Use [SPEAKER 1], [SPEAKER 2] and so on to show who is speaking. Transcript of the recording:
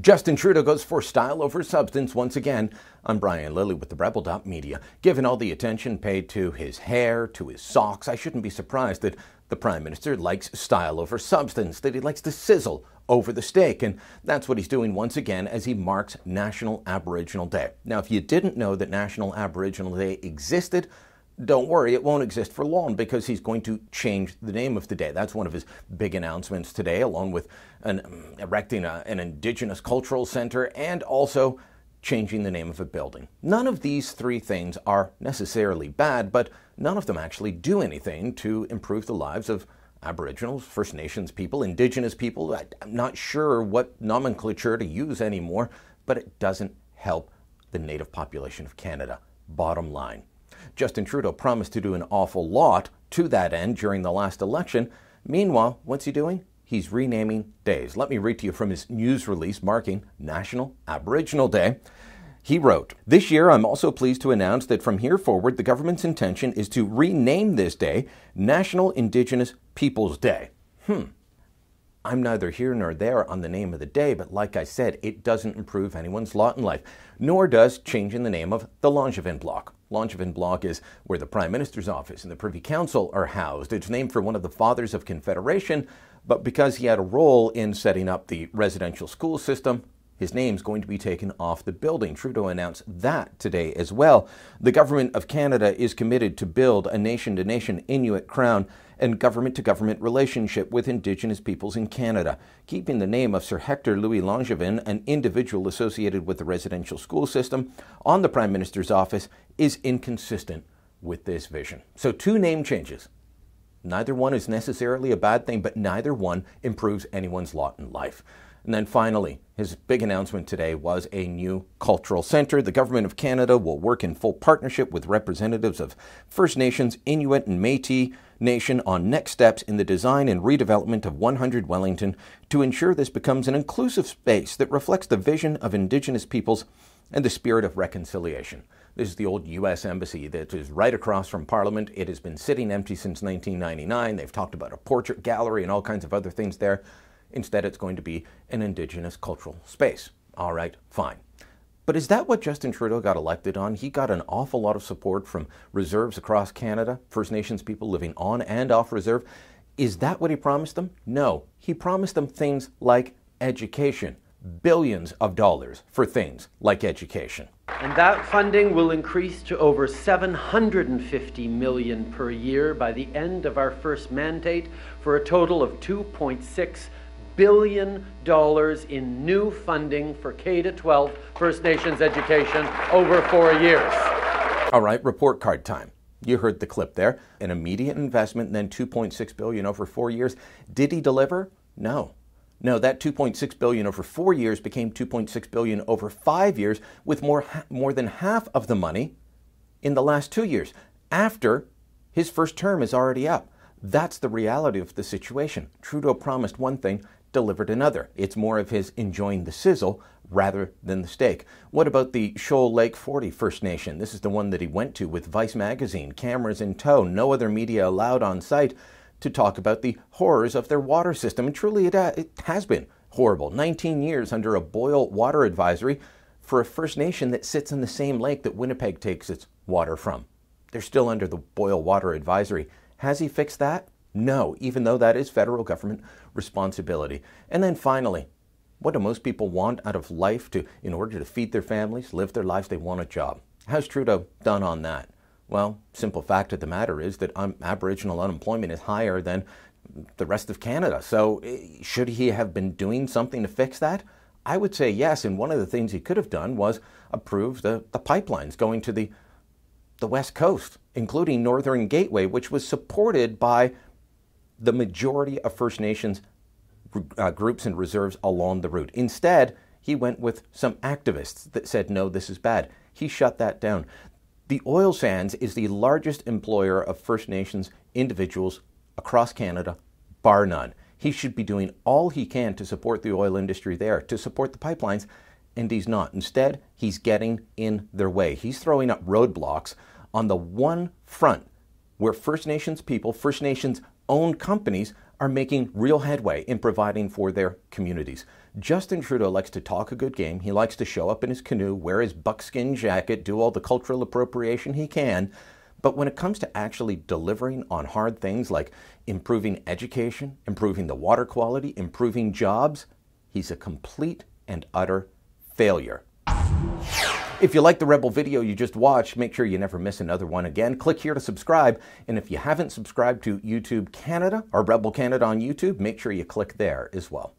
[SPEAKER 1] Justin Trudeau goes for style over substance once again. I'm Brian Lilly with the Rebel.media. Given all the attention paid to his hair, to his socks, I shouldn't be surprised that the Prime Minister likes style over substance, that he likes to sizzle over the steak. And that's what he's doing once again as he marks National Aboriginal Day. Now, if you didn't know that National Aboriginal Day existed, don't worry, it won't exist for long because he's going to change the name of the day. That's one of his big announcements today, along with erecting an Indigenous cultural center and also changing the name of a building. None of these three things are necessarily bad, but none of them actually do anything to improve the lives of Aboriginals, First Nations people, Indigenous people. I'm not sure what nomenclature to use anymore, but it doesn't help the native population of Canada. Bottom line. Justin Trudeau promised to do an awful lot to that end during the last election. Meanwhile, what's he doing? He's renaming days. Let me read to you from his news release marking National Aboriginal Day. He wrote, "This year, I'm also pleased to announce that from here forward, the government's intention is to rename this day National Indigenous Peoples Day." I'm neither here nor there on the name of the day, but like I said, it doesn't improve anyone's lot in life, nor does changing the name of the Longevin Block. Longevin Block is where the Prime Minister's office and the Privy Council are housed. It's named for one of the fathers of Confederation, but because he had a role in setting up the residential school system, his name's going to be taken off the building. Trudeau announced that today as well. The Government of Canada is committed to build a nation-to-nation Inuit crown and government-to-government relationship with Indigenous peoples in Canada. Keeping the name of Sir Hector Louis Langevin, an individual associated with the residential school system, on the Prime Minister's office is inconsistent with this vision. So 2 name changes. Neither one is necessarily a bad thing, but neither one improves anyone's lot in life. And then finally, his big announcement today was a new cultural centre. The Government of Canada will work in full partnership with representatives of First Nations, Inuit and Métis Nation on next steps in the design and redevelopment of 100 Wellington to ensure this becomes an inclusive space that reflects the vision of Indigenous peoples and the spirit of reconciliation. This is the old U.S. Embassy that is right across from Parliament. It has been sitting empty since 1999. They've talked about a portrait gallery and all kinds of other things there. Instead, it's going to be an Indigenous cultural space. All right, fine. But is that what Justin Trudeau got elected on? He got an awful lot of support from reserves across Canada, First Nations people living on and off reserve. Is that what he promised them? No. He promised them things like education. Billions of dollars for things like education.
[SPEAKER 2] And that funding will increase to over $750 million per year by the end of our first mandate, for a total of $2.6 billion in new funding for K-12 First Nations education over 4 years.
[SPEAKER 1] All right, report card time. You heard the clip there. An immediate investment and then $2.6 billion over 4 years. Did he deliver? No. No, that $2.6 billion over 4 years became $2.6 billion over 5 years, with more than half of the money in the last 2 years, after his first term is already up. That's the reality of the situation. Trudeau promised one thing, delivered another. It's more of his enjoying the sizzle rather than the steak. What about the Shoal Lake 40 First Nation? This is the one that he went to with Vice magazine, cameras in tow, no other media allowed on site, to talk about the horrors of their water system. And truly it has been horrible. 19 years under a boil water advisory for a First Nation that sits in the same lake that Winnipeg takes its water from. They're still under the boil water advisory. Has he fixed that? No, even though that is federal government responsibility. And then finally, what do most people want out of life in order to feed their families, live their lives? They want a job. How's Trudeau done on that? Well, simple fact of the matter is that Aboriginal unemployment is higher than the rest of Canada. So should he have been doing something to fix that? I would say yes. And one of the things he could have done was approve the pipelines going to the West Coast, including Northern Gateway, which was supported by the majority of First Nations groups and reserves along the route. Instead, he went with some activists that said, no, this is bad. He shut that down. The oil sands is the largest employer of First Nations individuals across Canada, bar none. He should be doing all he can to support the oil industry there, to support the pipelines, and he's not. Instead, he's getting in their way. He's throwing up roadblocks on the one front where First Nations people, First Nations owned companies are making real headway in providing for their communities. Justin Trudeau likes to talk a good game. He likes to show up in his canoe, wear his buckskin jacket, do all the cultural appropriation he can. But when it comes to actually delivering on hard things like improving education, improving the water quality, improving jobs, he's a complete and utter failure. If you like the Rebel video you just watched, make sure you never miss another one again. Click here to subscribe. And if you haven't subscribed to YouTube Canada or Rebel Canada on YouTube, make sure you click there as well.